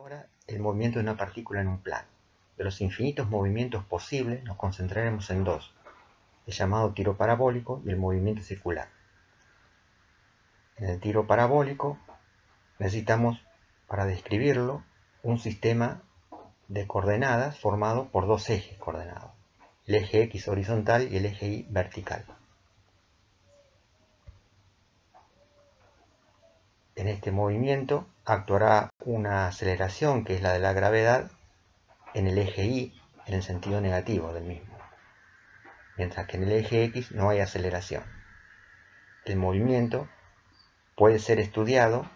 Ahora, el movimiento de una partícula en un plano. De los infinitos movimientos posibles, nos concentraremos en dos: el llamado tiro parabólico y el movimiento circular. En el tiro parabólico necesitamos, para describirlo, un sistema de coordenadas formado por dos ejes coordenados: el eje X horizontal y el eje Y vertical. En este movimiento actuará una aceleración, que es la de la gravedad, en el eje Y en el sentido negativo del mismo, mientras que en el eje X no hay aceleración. El movimiento puede ser estudiado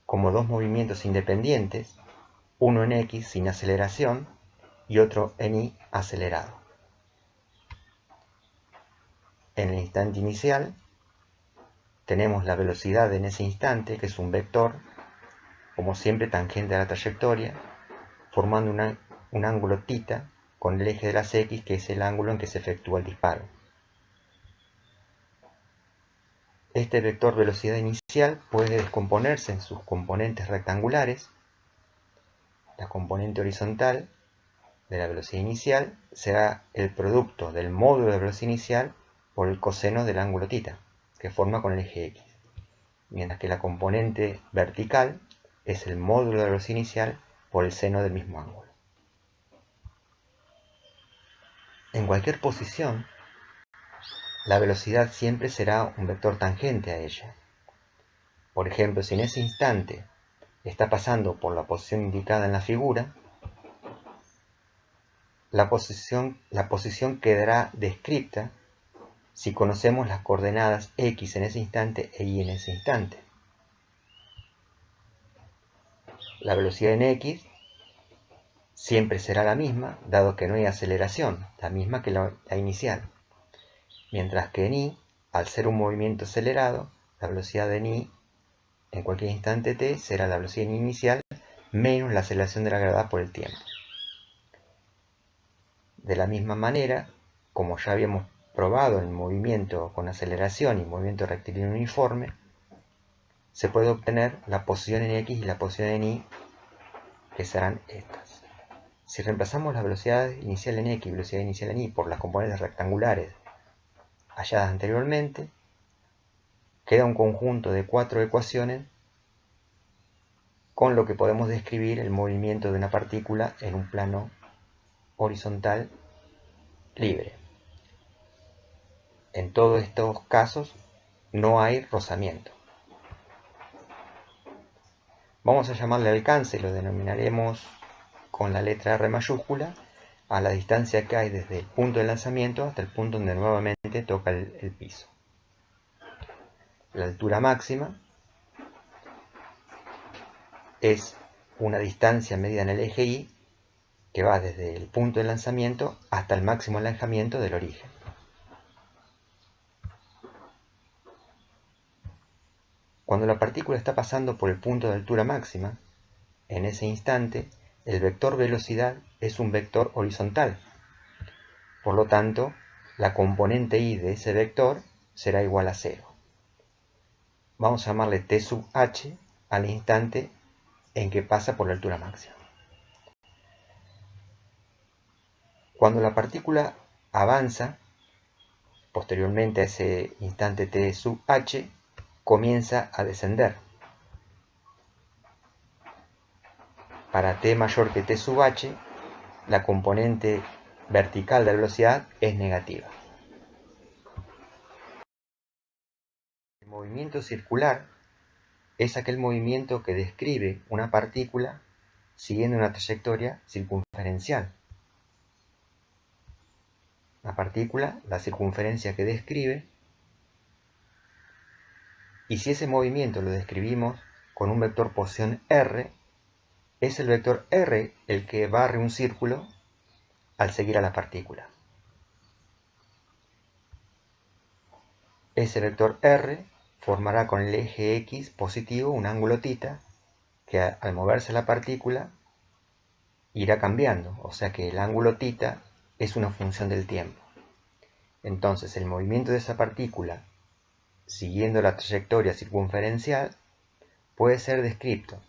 como dos movimientos independientes, uno en X sin aceleración y otro en Y acelerado. En el instante inicial tenemos la velocidad en ese instante, que es un vector, como siempre tangente a la trayectoria, formando un ángulo θ con el eje de las X, que es el ángulo en que se efectúa el disparo. Este vector velocidad inicial puede descomponerse en sus componentes rectangulares. La componente horizontal de la velocidad inicial será el producto del módulo de velocidad inicial por el coseno del ángulo θ, que forma con el eje X, mientras que la componente vertical es el módulo de la velocidad inicial por el seno del mismo ángulo. En cualquier posición, la velocidad siempre será un vector tangente a ella. Por ejemplo, si en ese instante está pasando por la posición indicada en la figura, la posición quedará descrita si conocemos las coordenadas X en ese instante e Y en ese instante. La velocidad en X siempre será la misma, dado que no hay aceleración, la misma que la inicial. Mientras que en Y, al ser un movimiento acelerado, la velocidad en Y en cualquier instante t será la velocidad inicial menos la aceleración de la gravedad por el tiempo. De la misma manera, como ya habíamos probado el movimiento con aceleración y movimiento rectilíneo uniforme, se puede obtener la posición en X y la posición en Y, que serán estas. Si reemplazamos la velocidad inicial en X y velocidad inicial en Y por las componentes rectangulares halladas anteriormente, queda un conjunto de 4 ecuaciones con lo que podemos describir el movimiento de una partícula en un plano horizontal libre. En todos estos casos no hay rozamiento. Vamos a llamarle alcance, lo denominaremos con la letra R mayúscula, a la distancia que hay desde el punto de lanzamiento hasta el punto donde nuevamente toca el piso. La altura máxima es una distancia medida en el eje Y, que va desde el punto de lanzamiento hasta el máximo alejamiento del origen. Cuando la partícula está pasando por el punto de altura máxima, en ese instante el vector velocidad es un vector horizontal. Por lo tanto, la componente Y de ese vector será igual a 0. Vamos a llamarle t sub h al instante en que pasa por la altura máxima. Cuando la partícula avanza, posteriormente a ese instante t sub h, comienza a descender. Para t mayor que t sub h, la componente vertical de la velocidad es negativa. El movimiento circular es aquel movimiento que describe una partícula siguiendo una trayectoria circunferencial. La partícula, la circunferencia que describe, y si ese movimiento lo describimos con un vector posición r, es el vector r el que barre un círculo al seguir a la partícula. Ese vector r formará con el eje X positivo un ángulo θ que al moverse la partícula irá cambiando, o sea que el ángulo θ es una función del tiempo. Entonces el movimiento de esa partícula siguiendo la trayectoria circunferencial puede ser descrito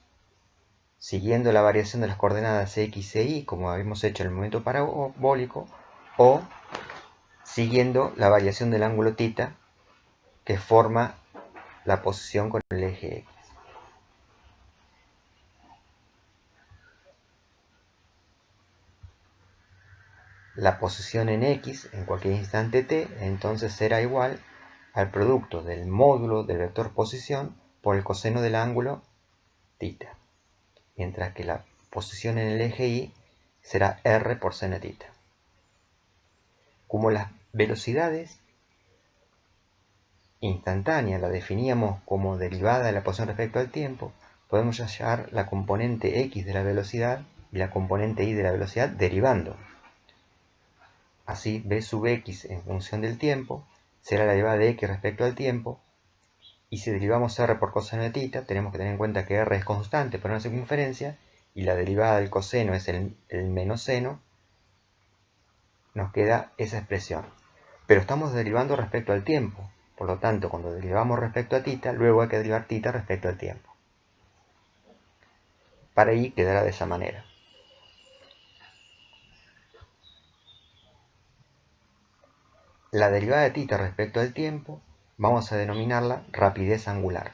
siguiendo la variación de las coordenadas x e y, como habíamos hecho en el momento parabólico, o siguiendo la variación del ángulo θ que forma la posición con el eje x. La posición en x en cualquier instante t entonces será igual al producto del módulo del vector posición por el coseno del ángulo θ, mientras que la posición en el eje y será r por seno θ. Como las velocidades instantáneas la definíamos como derivada de la posición respecto al tiempo, podemos hallar la componente x de la velocidad y la componente y de la velocidad derivando. Así, b sub x en función del tiempo será la derivada de x respecto al tiempo, y si derivamos r por coseno de θ, tenemos que tener en cuenta que r es constante por una circunferencia, y la derivada del coseno es el menos seno, nos queda esa expresión. Pero estamos derivando respecto al tiempo, por lo tanto, cuando derivamos respecto a θ, luego hay que derivar θ respecto al tiempo. Para y quedará de esa manera. La derivada de θ respecto al tiempo vamos a denominarla rapidez angular.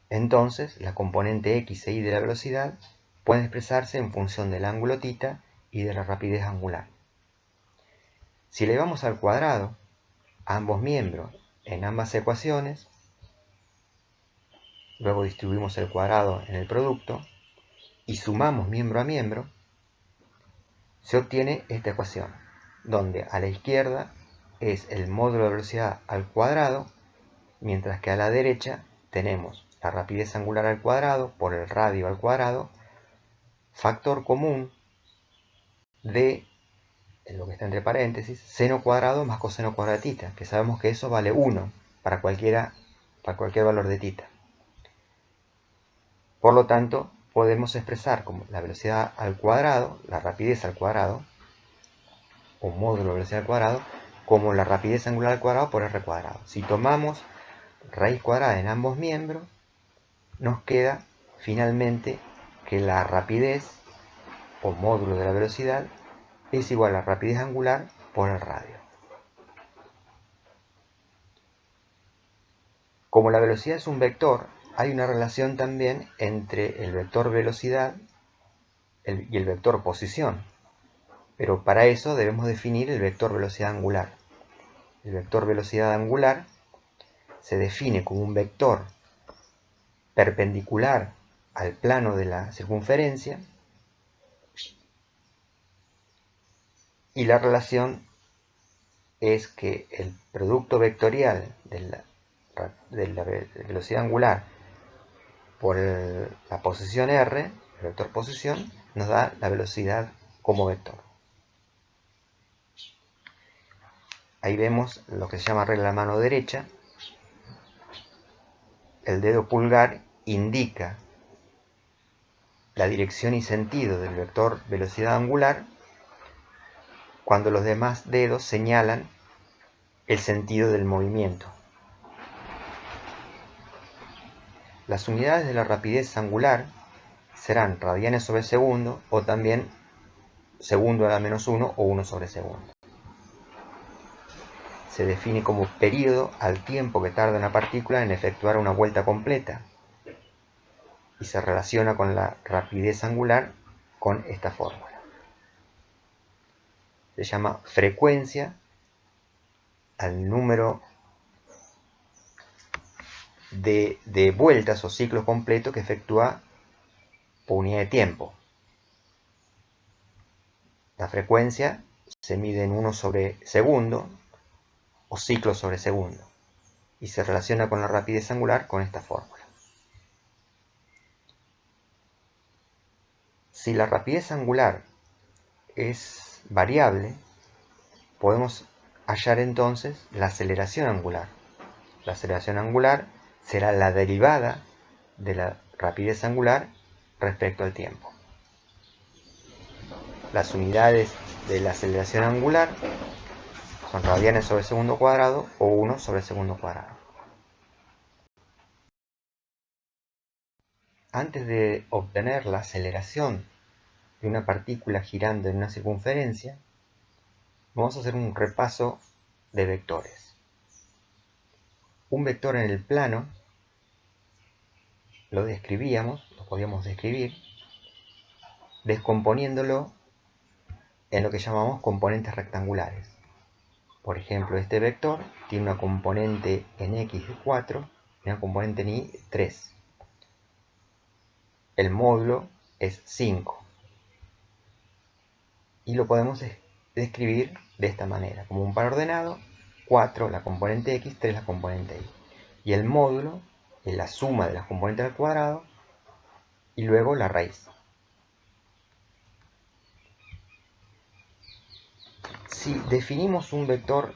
Entonces, la componente x e y de la velocidad pueden expresarse en función del ángulo θ y de la rapidez angular. Si elevamos al cuadrado a ambos miembros en ambas ecuaciones, luego distribuimos el cuadrado en el producto y sumamos miembro a miembro, se obtiene esta ecuación, donde a la izquierda es el módulo de velocidad al cuadrado, mientras que a la derecha tenemos la rapidez angular al cuadrado por el radio al cuadrado, factor común de, en lo que está entre paréntesis, seno cuadrado más coseno cuadrado de θ, que sabemos que eso vale 1 para cualquier valor de θ. Por lo tanto, podemos expresar como la velocidad al cuadrado, la rapidez al cuadrado, o módulo de velocidad al cuadrado, como la rapidez angular al cuadrado por r cuadrado. Si tomamos raíz cuadrada en ambos miembros, nos queda finalmente que la rapidez o módulo de la velocidad es igual a la rapidez angular por el radio. Como la velocidad es un vector, hay una relación también entre el vector velocidad y el vector posición. Pero para eso debemos definir el vector velocidad angular. El vector velocidad angular se define como un vector perpendicular al plano de la circunferencia, y la relación es que el producto vectorial de la velocidad angular por la posición r, el vector posición, nos da la velocidad como vector. Ahí vemos lo que se llama regla de la mano derecha. El dedo pulgar indica la dirección y sentido del vector velocidad angular, cuando los demás dedos señalan el sentido del movimiento. Las unidades de la rapidez angular serán radianes sobre segundo, o también segundo a la menos 1 o 1 sobre segundo. Se define como periodo al tiempo que tarda una partícula en efectuar una vuelta completa, y se relaciona con la rapidez angular con esta fórmula. Se llama frecuencia al número de vueltas o ciclos completos que efectúa por unidad de tiempo. La frecuencia se mide en 1 sobre segundo o ciclos sobre segundo, y se relaciona con la rapidez angular con esta fórmula. Si la rapidez angular es variable, podemos hallar entonces la aceleración angular. La aceleración angular será la derivada de la rapidez angular respecto al tiempo. Las unidades de la aceleración angular son radianes sobre segundo cuadrado o 1 sobre segundo cuadrado. antes de obtener la aceleración de una partícula girando en una circunferencia, vamos a hacer un repaso de vectores. Un vector en el plano lo podíamos describir descomponiéndolo en lo que llamamos componentes rectangulares. Por ejemplo, este vector tiene una componente en x de 4 y una componente en y de 3. El módulo es 5. Y lo podemos describir de esta manera, como un par ordenado, 4 la componente x, 3 la componente y. Y el módulo es la suma de las componentes al cuadrado y luego la raíz. Si definimos un vector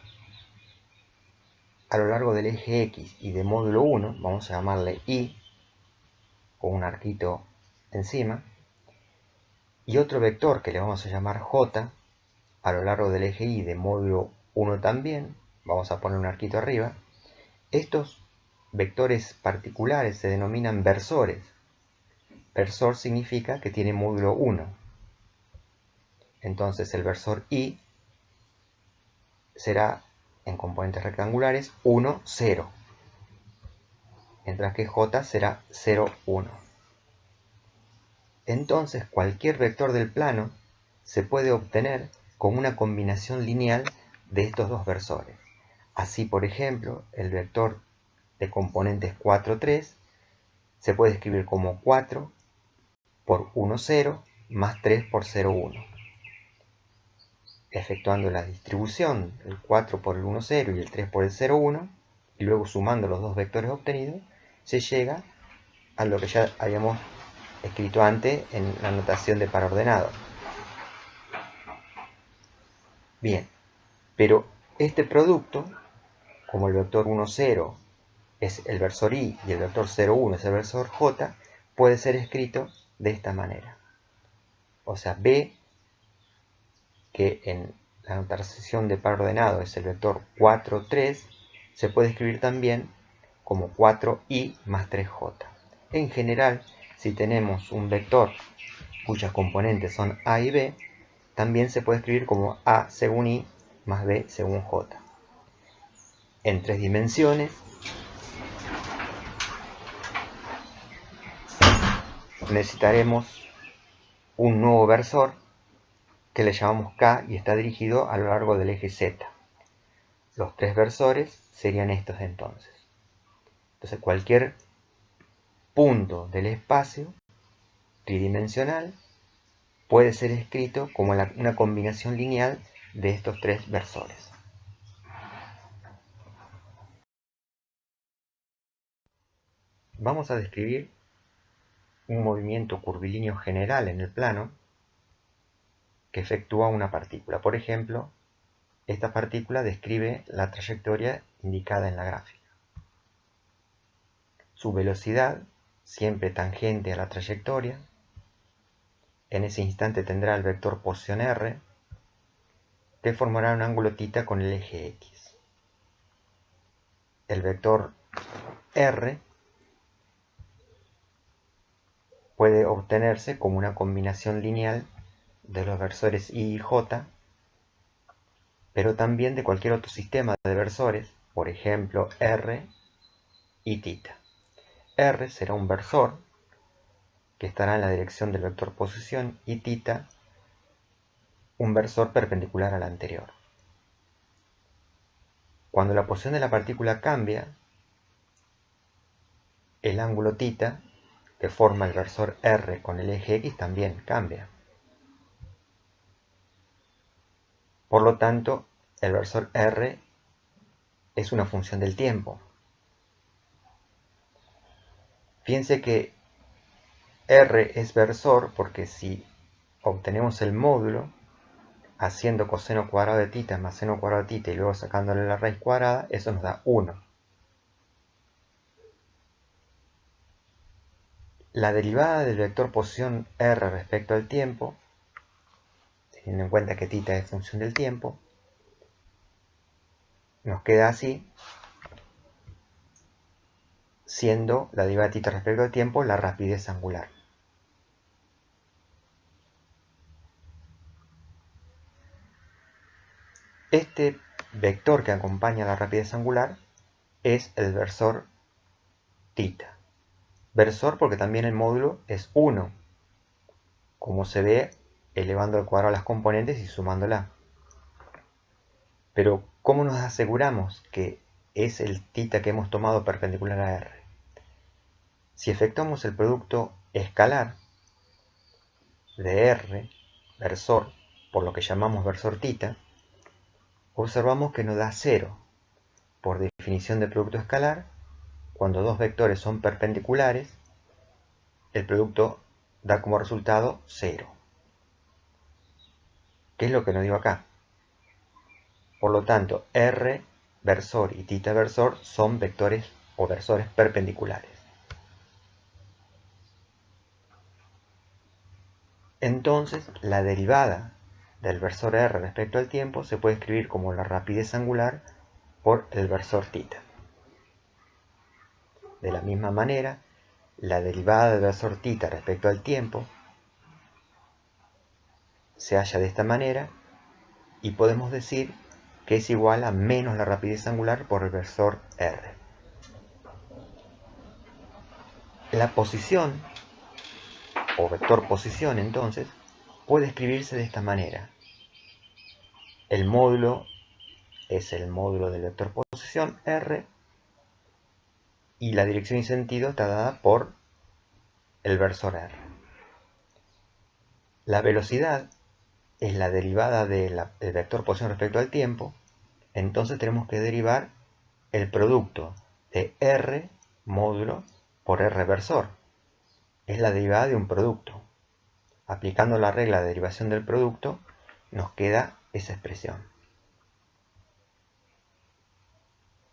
a lo largo del eje X y de módulo 1, vamos a llamarle Y, con un arquito encima, y otro vector que le vamos a llamar J, a lo largo del eje Y de módulo 1 también, vamos a poner un arquito arriba. Estos vectores particulares se denominan versores. Versor significa que tiene módulo 1. Entonces el versor Y será en componentes rectangulares 1, 0. Mientras que J será 0, 1. Entonces cualquier vector del plano se puede obtener con una combinación lineal de estos dos versores. Así, por ejemplo, el vector de componentes 4, 3 se puede escribir como 4 por 1, 0 más 3 por 0, 1. Efectuando la distribución, el 4 por el 1, 0 y el 3 por el 0, 1, y luego sumando los dos vectores obtenidos, se llega a lo que ya habíamos escrito antes en la notación de par ordenado. Bien, pero este producto, como el vector 1, 0 es el versor Y y el vector 0, 1 es el versor J, puede ser escrito de esta manera. O sea, B, que en la notación de par ordenado es el vector 4, 3, se puede escribir también como 4i más 3j. En general, si tenemos un vector cuyas componentes son a y b, también se puede escribir como a según i más b según j. En 3 dimensiones, necesitaremos un nuevo versor que le llamamos k y está dirigido a lo largo del eje z. Los 3 versores serían estos entonces. Entonces cualquier punto del espacio tridimensional puede ser escrito como una combinación lineal de estos 3 versores. Vamos a describir un movimiento curvilíneo general en el plano que efectúa una partícula. Por ejemplo, esta partícula describe la trayectoria indicada en la gráfica. Su velocidad, siempre tangente a la trayectoria, en ese instante tendrá el vector posición r, que formará un ángulo θ con el eje x. El vector r puede obtenerse como una combinación lineal de los versores y j, pero también de cualquier otro sistema de versores, por ejemplo r y θ. R será un versor que estará en la dirección del vector posición y θ un versor perpendicular al anterior. Cuando la posición de la partícula cambia, el ángulo θ que forma el versor R con el eje X también cambia. Por lo tanto, el versor R es una función del tiempo. Fíjense que R es versor porque si obtenemos el módulo haciendo coseno cuadrado de θ más seno cuadrado de θ y luego sacándole la raíz cuadrada, eso nos da 1. La derivada del vector posición R respecto al tiempo, teniendo en cuenta que θ es función del tiempo, nos queda así. siendo la derivada de θ respecto al tiempo la rapidez angular. Este vector que acompaña la rapidez angular es el versor θ. Versor porque también el módulo es 1, como se ve elevando al cuadrado las componentes y sumándola. Pero, ¿cómo nos aseguramos que es el θ que hemos tomado perpendicular a R? Si efectuamos el producto escalar de R, versor, por lo que llamamos versor θ, observamos que nos da 0. Por definición de producto escalar, cuando dos vectores son perpendiculares, el producto da como resultado 0. ¿Qué es lo que nos digo acá? Por lo tanto, R versor y θ versor son vectores o versores perpendiculares. Entonces, la derivada del versor R respecto al tiempo se puede escribir como la rapidez angular por el versor θ. De la misma manera, la derivada del versor θ respecto al tiempo se halla de esta manera y podemos decir que es igual a menos la rapidez angular por el versor R. La posición, o vector posición entonces, puede escribirse de esta manera. El módulo es el módulo del vector posición R y la dirección y sentido está dada por el versor R. La velocidad es la derivada del vector posición respecto al tiempo, entonces tenemos que derivar el producto de R módulo por R versor. Es la derivada de un producto. Aplicando la regla de derivación del producto, nos queda esa expresión.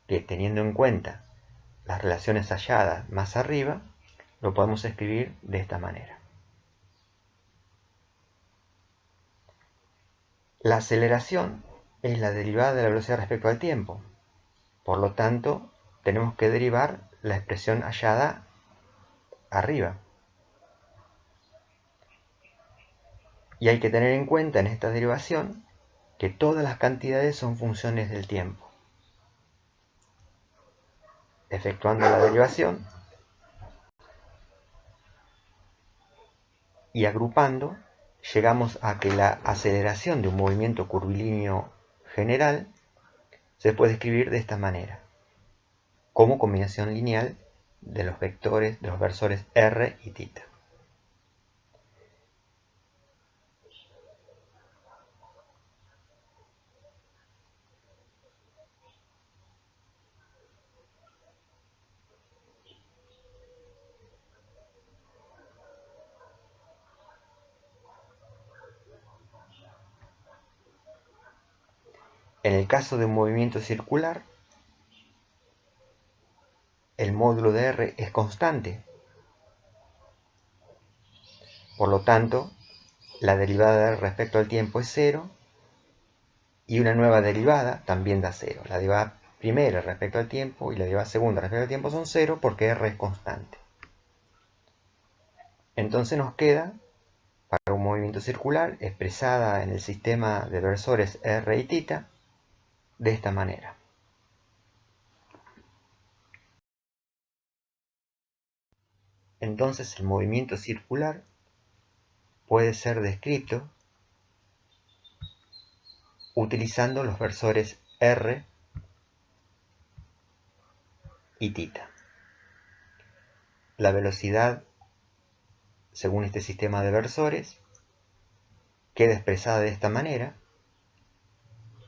Que teniendo en cuenta las relaciones halladas más arriba, lo podemos escribir de esta manera. La aceleración es la derivada de la velocidad respecto al tiempo. Por lo tanto, tenemos que derivar la expresión hallada arriba. Y hay que tener en cuenta en esta derivación que todas las cantidades son funciones del tiempo. Efectuando la derivación y agrupando, llegamos a que la aceleración de un movimiento curvilíneo general se puede escribir de esta manera, como combinación lineal de los vectores, de los versores R y θ. En el caso de un movimiento circular, el módulo de R es constante. Por lo tanto, la derivada de R respecto al tiempo es 0 y una nueva derivada también da 0. La derivada primera respecto al tiempo y la derivada segunda respecto al tiempo son 0 porque R es constante. Entonces nos queda, para un movimiento circular, expresada en el sistema de versores R y θ, de esta manera. Entonces el movimiento circular puede ser descrito utilizando los versores R y θ. La velocidad, según este sistema de versores, queda expresada de esta manera,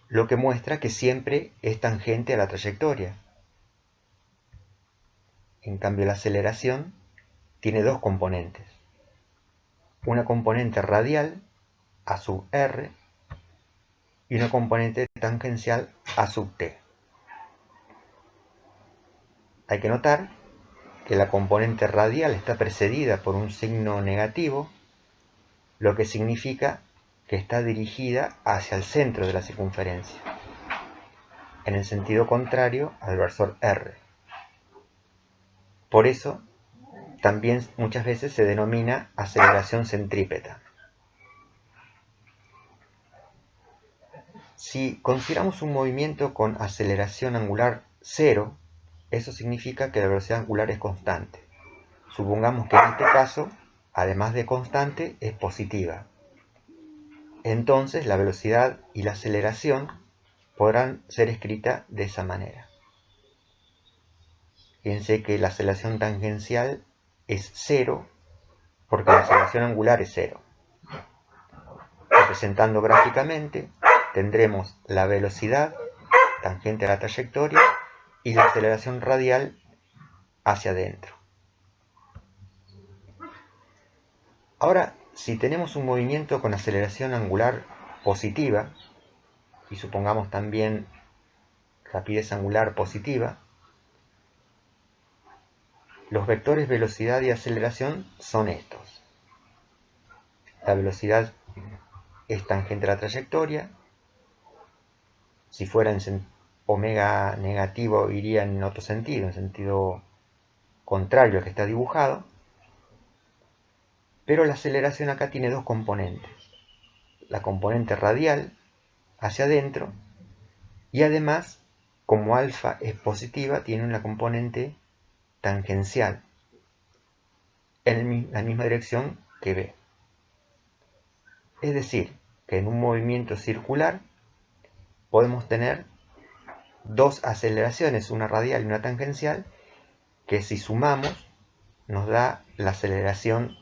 lo que muestra que siempre es tangente a la trayectoria. En cambio, la aceleración tiene dos componentes. Una componente radial, a sub r, y una componente tangencial, a sub t. Hay que notar que la componente radial está precedida por un signo negativo, lo que significa que está dirigida hacia el centro de la circunferencia, en el sentido contrario al versor R. Por eso también muchas veces se denomina aceleración centrípeta. Si consideramos un movimiento con aceleración angular 0, eso significa que la velocidad angular es constante. Supongamos que en este caso, además de constante, es positiva. Entonces la velocidad y la aceleración podrán ser escritas de esa manera. Fíjense que la aceleración tangencial es 0 porque la aceleración angular es 0. Representando gráficamente, tendremos la velocidad tangente a la trayectoria y la aceleración radial hacia adentro. Ahora, si tenemos un movimiento con aceleración angular positiva, y supongamos también rapidez angular positiva, los vectores velocidad y aceleración son estos. La velocidad es tangente a la trayectoria. Si fuera en omega negativo iría en otro sentido, en sentido contrario al que está dibujado. Pero la aceleración acá tiene dos componentes. La componente radial hacia adentro y además, como alfa es positiva, tiene una componente tangencial en la misma dirección que B. Es decir, que en un movimiento circular podemos tener dos aceleraciones, una radial y una tangencial, que si sumamos nos da la aceleración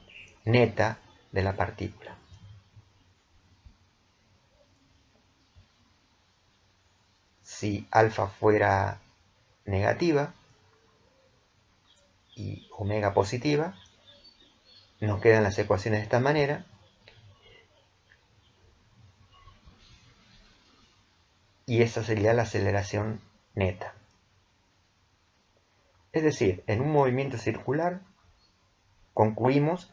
neta de la partícula. Si alfa fuera negativa y omega positiva, nos quedan las ecuaciones de esta manera. Y esa sería la aceleración neta. Es decir, en un movimiento circular concluimos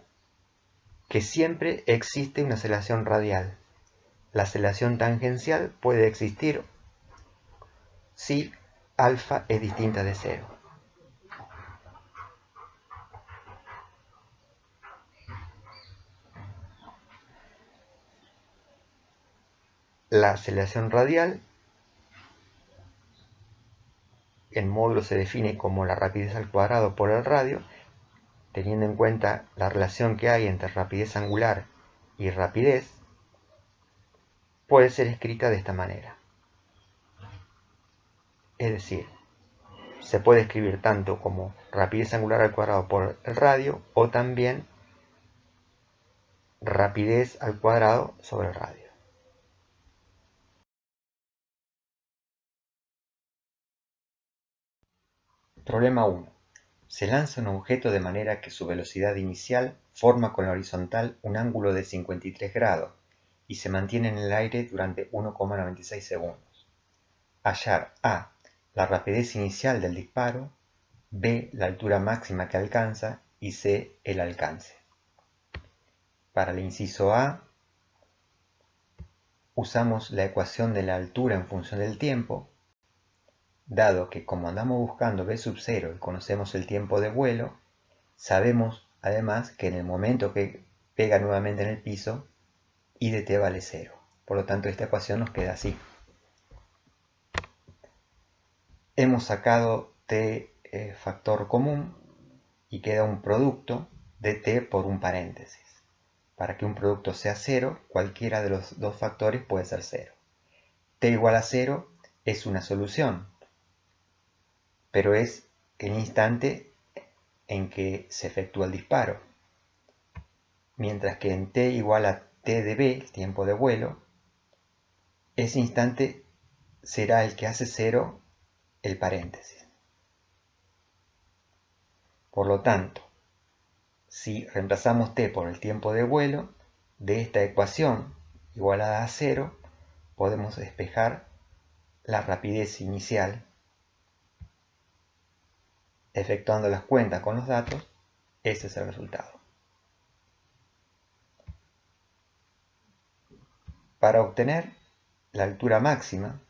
que siempre existe una aceleración radial. La aceleración tangencial puede existir si alfa es distinta de 0. La aceleración radial en módulo se define como la rapidez al cuadrado por el radio, teniendo en cuenta la relación que hay entre rapidez angular y rapidez, puede ser escrita de esta manera. Es decir, se puede escribir tanto como rapidez angular al cuadrado por el radio o también rapidez al cuadrado sobre el radio. Problema 1. Se lanza un objeto de manera que su velocidad inicial forma con la horizontal un ángulo de 53 grados y se mantiene en el aire durante 1,96 segundos. Hallar A. La rapidez inicial del disparo, B. La altura máxima que alcanza y C. El alcance. Para el inciso A, usamos la ecuación de la altura en función del tiempo, dado que como andamos buscando v sub 0 y conocemos el tiempo de vuelo, sabemos además que en el momento que pega nuevamente en el piso, I de t vale 0. Por lo tanto, esta ecuación nos queda así. Hemos sacado t factor común y queda un producto de t por un paréntesis. Para que un producto sea 0, cualquiera de los dos factores puede ser 0. T igual a 0 es una solución, pero es el instante en que se efectúa el disparo. Mientras que en t igual a t de b, el tiempo de vuelo, ese instante será el que hace 0 el paréntesis. Por lo tanto, si reemplazamos t por el tiempo de vuelo, de esta ecuación igualada a 0, podemos despejar la rapidez inicial. Efectuando las cuentas con los datos, ese es el resultado. Para obtener la altura máxima,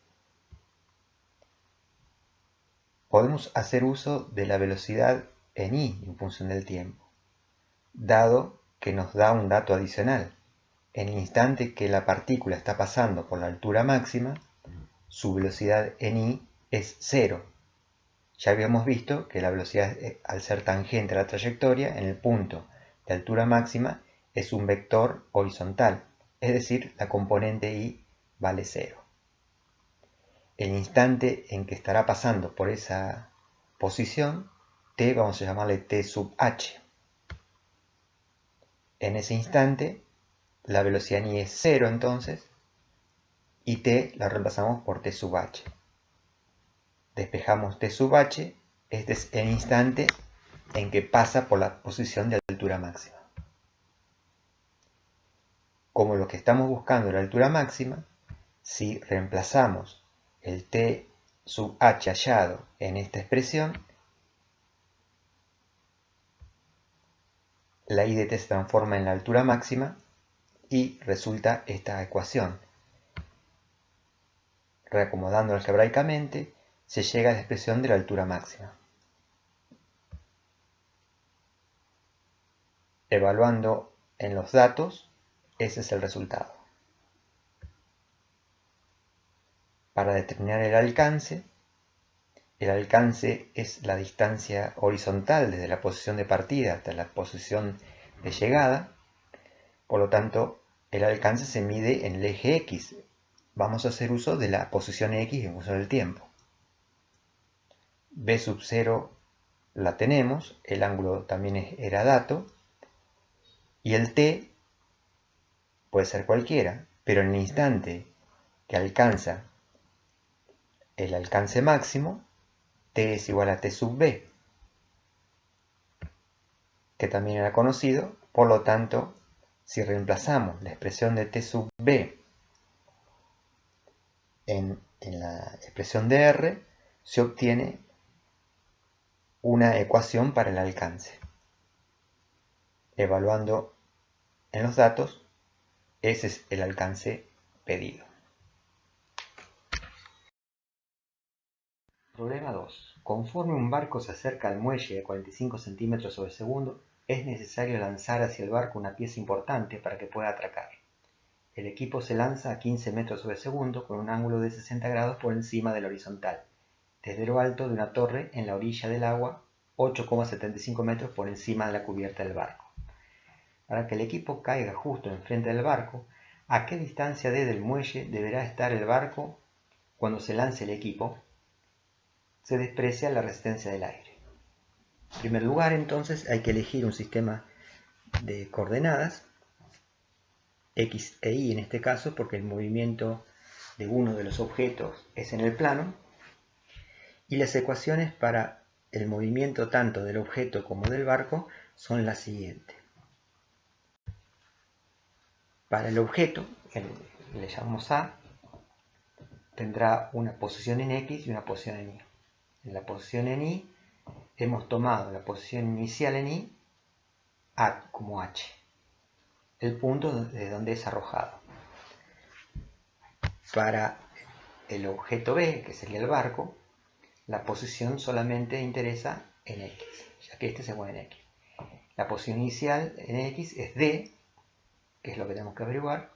podemos hacer uso de la velocidad en y en función del tiempo, dado que nos da un dato adicional. En el instante que la partícula está pasando por la altura máxima, su velocidad en y es 0. Ya habíamos visto que la velocidad, al ser tangente a la trayectoria, en el punto de altura máxima es un vector horizontal, es decir, la componente y vale 0. El instante en que estará pasando por esa posición, t, vamos a llamarle t sub h. En ese instante, la velocidad en y es 0 entonces, y t la reemplazamos por t sub h. Despejamos t sub h, este es el instante en que pasa por la posición de altura máxima. Como lo que estamos buscando es la altura máxima, si reemplazamos el t sub h hallado en esta expresión, la I de t se transforma en la altura máxima y resulta esta ecuación. Reacomodando algebraicamente, se llega a la expresión de la altura máxima. Evaluando en los datos, ese es el resultado. Para determinar el alcance es la distancia horizontal desde la posición de partida hasta la posición de llegada. Por lo tanto, el alcance se mide en el eje X. Vamos a hacer uso de la posición X en función del tiempo. B sub 0 la tenemos, el ángulo también era dato, y el t puede ser cualquiera, pero en el instante que alcanza el alcance máximo, t es igual a t sub b, que también era conocido. Por lo tanto, si reemplazamos la expresión de t sub b en la expresión de r, se obtiene una ecuación para el alcance. Evaluando en los datos, ese es el alcance pedido. Problema 2. Conforme un barco se acerca al muelle de 45 centímetros sobre segundo, es necesario lanzar hacia el barco una pieza importante para que pueda atracar. El equipo se lanza a 15 metros sobre segundo con un ángulo de 60 grados por encima del horizontal, desde lo alto de una torre en la orilla del agua, 8,75 metros por encima de la cubierta del barco. Para que el equipo caiga justo enfrente del barco, ¿a qué distancia desde el muelle deberá estar el barco cuando se lance el equipo? Se desprecia la resistencia del aire. En primer lugar, entonces, hay que elegir un sistema de coordenadas, X e Y en este caso, porque el movimiento de uno de los objetos es en el plano, y las ecuaciones para el movimiento tanto del objeto como del barco son las siguientes. Para el objeto, le llamamos A, tendrá una posición en X y una posición en Y. En la posición en Y hemos tomado la posición inicial en Y A como H, el punto de donde es arrojado. Para el objeto B, que sería el barco, la posición solamente interesa en X, ya que este se mueve en X. La posición inicial en X es D, que es lo que tenemos que averiguar,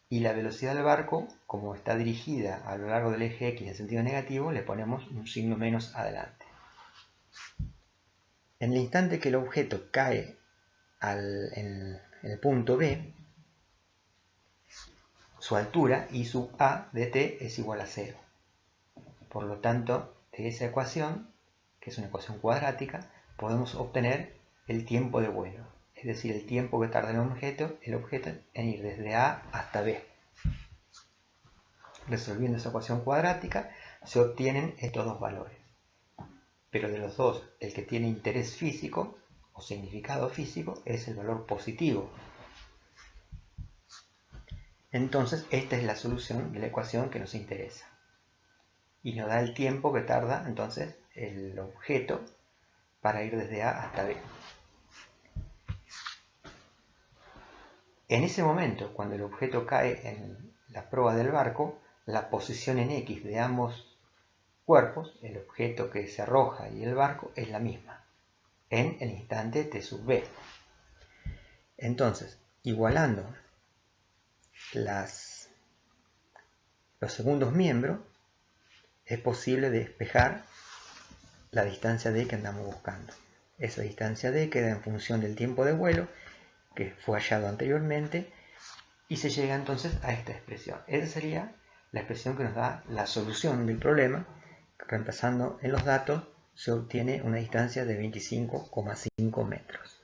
y la velocidad del barco, como está dirigida a lo largo del eje X en sentido negativo, le ponemos un signo menos adelante. En el instante que el objeto cae en el punto B, su altura I sub A de t es igual a 0. Por lo tanto, de esa ecuación, que es una ecuación cuadrática, podemos obtener el tiempo de vuelo, es decir, el tiempo que tarda el objeto en ir desde A hasta B. Resolviendo esa ecuación cuadrática, se obtienen estos dos valores. Pero de los dos, el que tiene interés físico o significado físico es el valor positivo. Entonces, esta es la solución de la ecuación que nos interesa. Y nos da el tiempo que tarda entonces el objeto para ir desde A hasta B. En ese momento, cuando el objeto cae en la proa del barco, la posición en X de ambos cuerpos, el objeto que se arroja y el barco, es la misma. en el instante t sub b. Entonces, igualando los segundos miembros, es posible despejar la distancia d que andamos buscando. Esa distancia d queda en función del tiempo de vuelo que fue hallado anteriormente y se llega entonces a esta expresión. Esa sería la expresión que nos da la solución del problema. Reemplazando en los datos se obtiene una distancia de 25,5 metros.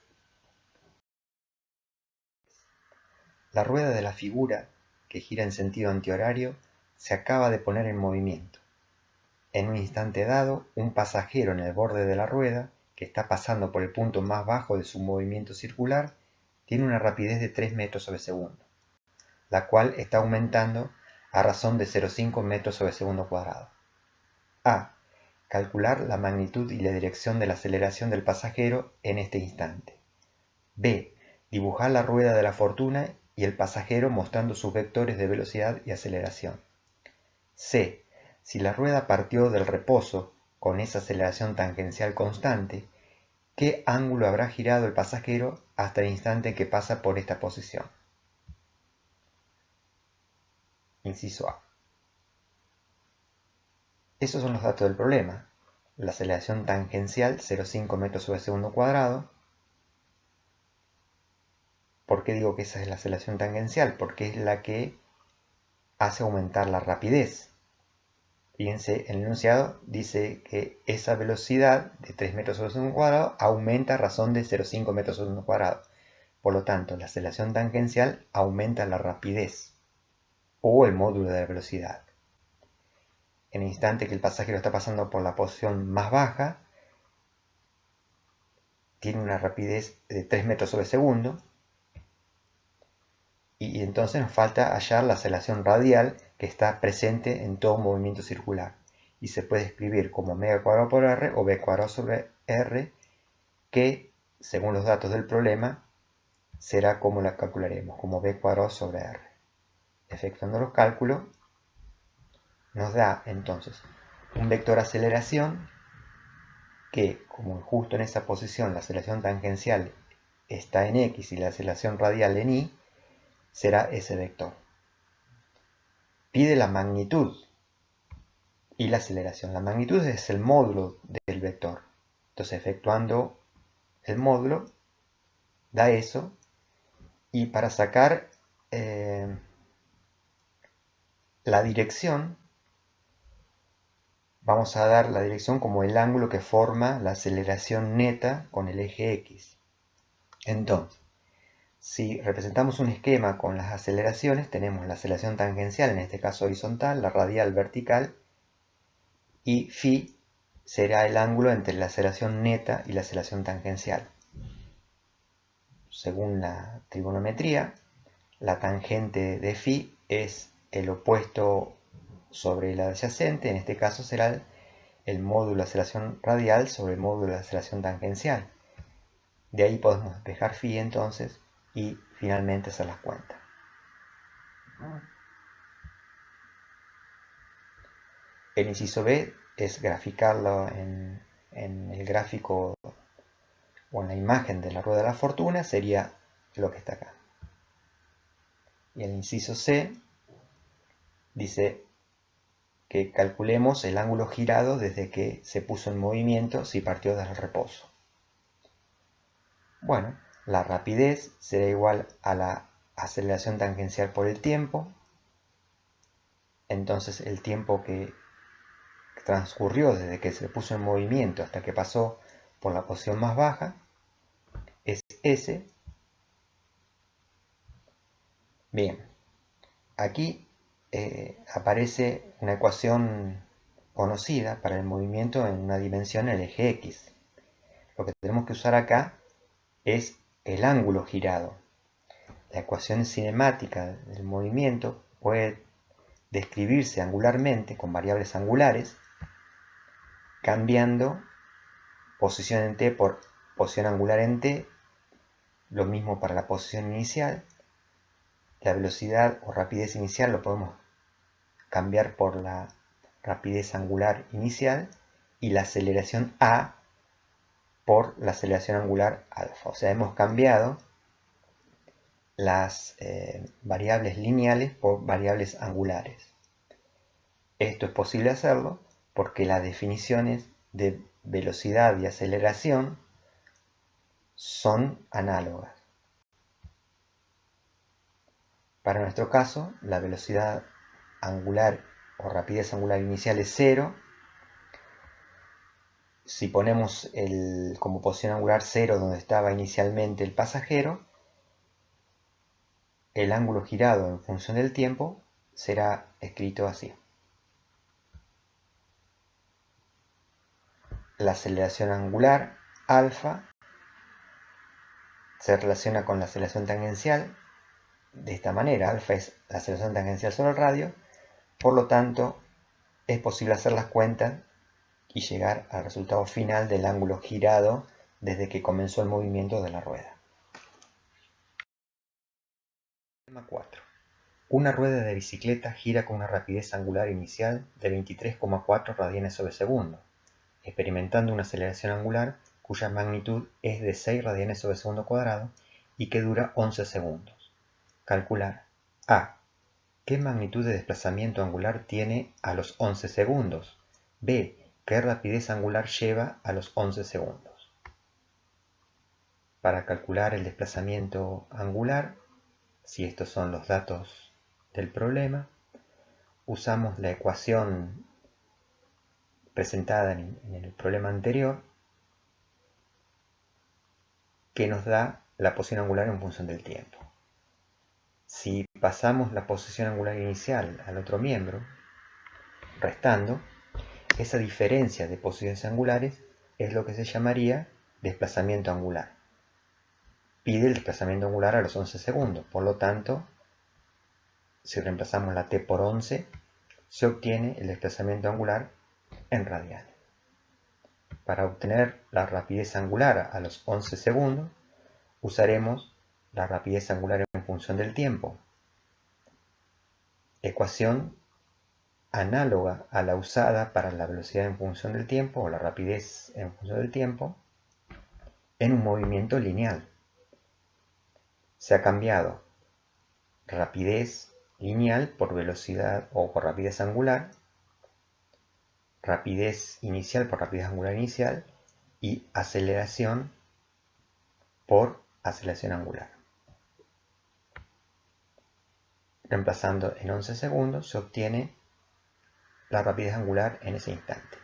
La rueda de la figura, que gira en sentido antihorario, se acaba de poner en movimiento. En un instante dado, un pasajero en el borde de la rueda, que está pasando por el punto más bajo de su movimiento circular, tiene una rapidez de 3 metros sobre segundo, la cual está aumentando a razón de 0,5 metros sobre segundo cuadrado. A. Calcular la magnitud y la dirección de la aceleración del pasajero en este instante. B. Dibujar la rueda de la fortuna y el pasajero mostrando sus vectores de velocidad y aceleración. C. Si la rueda partió del reposo con esa aceleración tangencial constante, ¿qué ángulo habrá girado el pasajero hasta el instante en que pasa por esta posición? Inciso A. Esos son los datos del problema. La aceleración tangencial 0,5 metros sobre segundo cuadrado. ¿Por qué digo que esa es la aceleración tangencial? Porque es la que hace aumentar la rapidez. Fíjense, el enunciado dice que esa velocidad de 3 metros sobre segundo cuadrado aumenta a razón de 0,5 metros sobre segundo cuadrado. Por lo tanto, la aceleración tangencial aumenta la rapidez o el módulo de la velocidad. En el instante que el pasajero está pasando por la posición más baja, tiene una rapidez de 3 metros sobre segundo. Y entonces nos falta hallar la aceleración radial que está presente en todo movimiento circular. Y se puede escribir como omega cuadrado por r o b cuadrado sobre r, que según los datos del problema será como la calcularemos, como b cuadrado sobre r. Efectuando los cálculos nos da entonces un vector aceleración que, como justo en esa posición la aceleración tangencial está en x y la aceleración radial en y, será ese vector. Pide la magnitud y la aceleración. La magnitud es el módulo del vector. Entonces, efectuando el módulo, da eso. Y para sacar la dirección, vamos a dar la dirección como el ángulo que forma la aceleración neta con el eje X. Entonces, si representamos un esquema con las aceleraciones, tenemos la aceleración tangencial, en este caso horizontal, la radial vertical, y φ será el ángulo entre la aceleración neta y la aceleración tangencial. Según la trigonometría, la tangente de φ es el opuesto sobre el adyacente, en este caso será el módulo de aceleración radial sobre el módulo de aceleración tangencial. De ahí podemos despejar φ entonces y finalmente hacer las cuentas. El inciso B es graficarlo en el gráfico o en la imagen de la rueda de la fortuna, sería lo que está acá. Y el inciso C dice que calculemos el ángulo girado desde que se puso en movimiento si partió del reposo. Bueno, la rapidez será igual a la aceleración tangencial por el tiempo. Entonces el tiempo que transcurrió desde que se puso en movimiento hasta que pasó por la posición más baja es S. Bien, aquí aparece una ecuación conocida para el movimiento en una dimensión, el eje X. Lo que tenemos que usar acá es el ángulo girado. La ecuación cinemática del movimiento puede describirse angularmente con variables angulares, cambiando posición en t por posición angular en t, lo mismo para la posición inicial. La velocidad o rapidez inicial lo podemos cambiar por la rapidez angular inicial y la aceleración a por la aceleración angular alfa. O sea, hemos cambiado las variables lineales por variables angulares. Esto es posible hacerlo porque las definiciones de velocidad y aceleración son análogas. Para nuestro caso, la velocidad angular o rapidez angular inicial es 0. Si ponemos como posición angular 0 donde estaba inicialmente el pasajero, el ángulo girado en función del tiempo será escrito así. La aceleración angular alfa se relaciona con la aceleración tangencial de esta manera. Alfa es la aceleración tangencial sobre el radio, por lo tanto es posible hacer las cuentas y llegar al resultado final del ángulo girado desde que comenzó el movimiento de la rueda. Tema 4. Una rueda de bicicleta gira con una rapidez angular inicial de 23,4 radianes sobre segundo, experimentando una aceleración angular cuya magnitud es de 6 radianes sobre segundo cuadrado y que dura 11 segundos. Calcular a. ¿Qué magnitud de desplazamiento angular tiene a los 11 segundos? B. ¿Qué rapidez angular lleva a los 11 segundos? Para calcular el desplazamiento angular, si estos son los datos del problema, usamos la ecuación presentada en el problema anterior, que nos da la posición angular en función del tiempo. Si pasamos la posición angular inicial al otro miembro, restando, esa diferencia de posiciones angulares es lo que se llamaría desplazamiento angular. Pide el desplazamiento angular a los 11 segundos, por lo tanto, si reemplazamos la t por 11, se obtiene el desplazamiento angular en radianes. Para obtener la rapidez angular a los 11 segundos, usaremos la rapidez angular en función del tiempo, ecuación análoga a la usada para la velocidad en función del tiempo o la rapidez en función del tiempo en un movimiento lineal. Se ha cambiado rapidez lineal por velocidad o por rapidez angular, rapidez inicial por rapidez angular inicial y aceleración por aceleración angular. Reemplazando en 11 segundos se obtiene la rapidez angular en ese instante.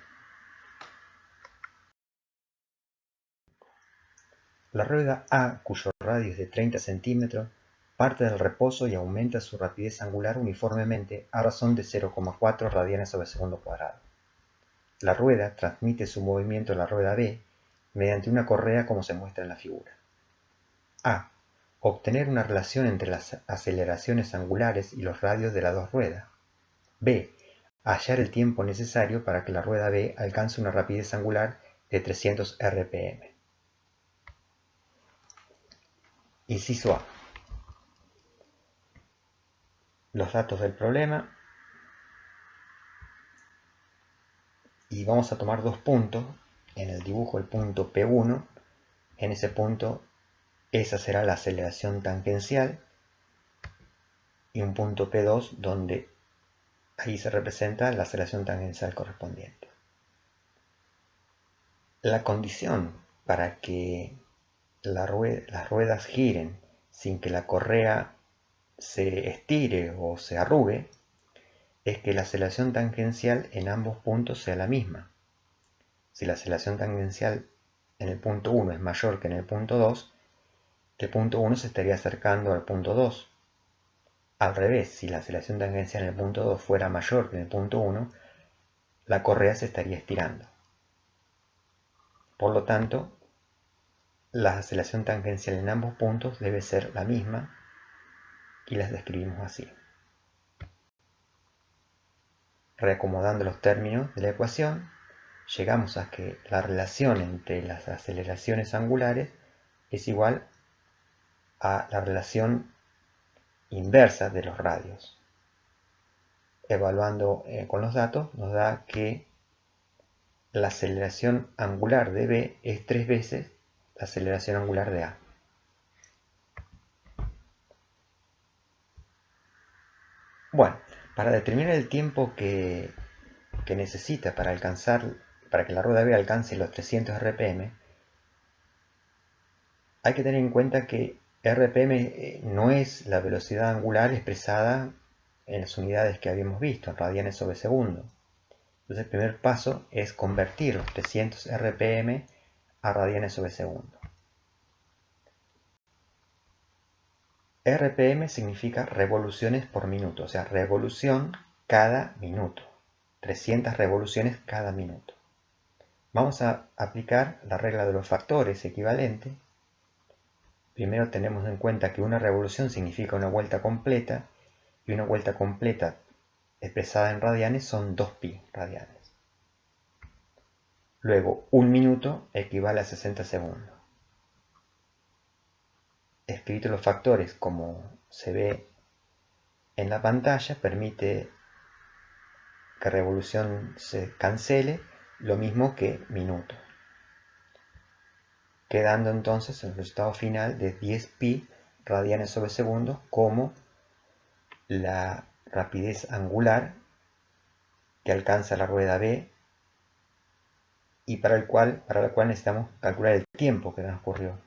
La rueda A, cuyo radio es de 30 centímetros, parte del reposo y aumenta su rapidez angular uniformemente a razón de 0,4 radianes sobre segundo cuadrado. La rueda transmite su movimiento a la rueda B mediante una correa como se muestra en la figura. A. Obtener una relación entre las aceleraciones angulares y los radios de las dos ruedas. B. Hallar el tiempo necesario para que la rueda B alcance una rapidez angular de 300 rpm. Inciso A. Los datos del problema. Y vamos a tomar dos puntos. En el dibujo el punto P1. En ese punto esa será la aceleración tangencial. Y un punto P2 donde ahí se representa la aceleración tangencial correspondiente. La condición para que las ruedas giren sin que la correa se estire o se arrugue es que la aceleración tangencial en ambos puntos sea la misma. Si la aceleración tangencial en el punto 1 es mayor que en el punto 2, el punto 1 se estaría acercando al punto 2. Al revés, si la aceleración tangencial en el punto 2 fuera mayor que en el punto 1, la correa se estaría estirando. Por lo tanto, la aceleración tangencial en ambos puntos debe ser la misma y las describimos así. Reacomodando los términos de la ecuación, llegamos a que la relación entre las aceleraciones angulares es igual a la relación inversa de los radios. Evaluando con los datos nos da que la aceleración angular de B es 3 veces la aceleración angular de A. Bueno, para determinar el tiempo que necesita para que la rueda B alcance los 300 RPM, hay que tener en cuenta que RPM no es la velocidad angular expresada en las unidades que habíamos visto, en radianes sobre segundo. Entonces el primer paso es convertir los 300 RPM a radianes sobre segundo. RPM significa revoluciones por minuto, o sea, revolución cada minuto. 300 revoluciones cada minuto. Vamos a aplicar la regla de los factores equivalente. Primero tenemos en cuenta que una revolución significa una vuelta completa, y una vuelta completa expresada en radianes son 2pi radianes. Luego, un minuto equivale a 60 segundos. Escrito los factores como se ve en la pantalla, permite que revolución se cancele, lo mismo que minuto. Quedando entonces el resultado final de 10pi radianes sobre segundo como la rapidez angular que alcanza la rueda B y para la cual necesitamos calcular el tiempo que transcurrió.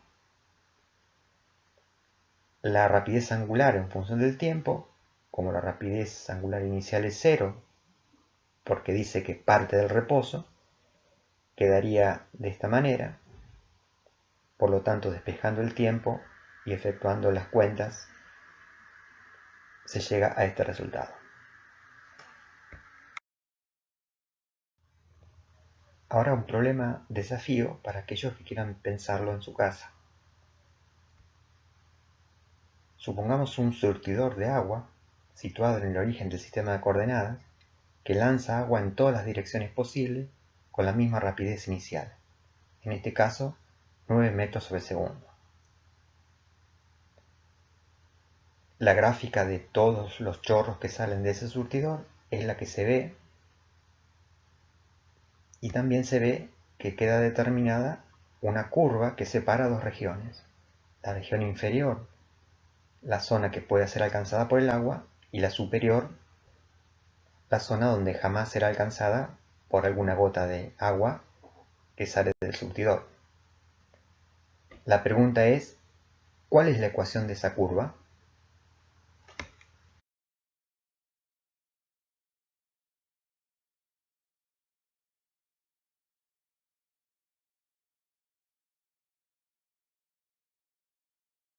La rapidez angular en función del tiempo, como la rapidez angular inicial es 0, porque dice que parte del reposo, quedaría de esta manera. Por lo tanto, despejando el tiempo y efectuando las cuentas, se llega a este resultado. Ahora un problema desafío para aquellos que quieran pensarlo en su casa. Supongamos un surtidor de agua situado en el origen del sistema de coordenadas que lanza agua en todas las direcciones posibles con la misma rapidez inicial, en este caso 9 metros sobre segundo. La gráfica de todos los chorros que salen de ese surtidor es la que se ve, y también se ve que queda determinada una curva que separa dos regiones. La región inferior, la zona que puede ser alcanzada por el agua, y la superior, la zona donde jamás será alcanzada por alguna gota de agua que sale del surtidor. La pregunta es, ¿cuál es la ecuación de esa curva?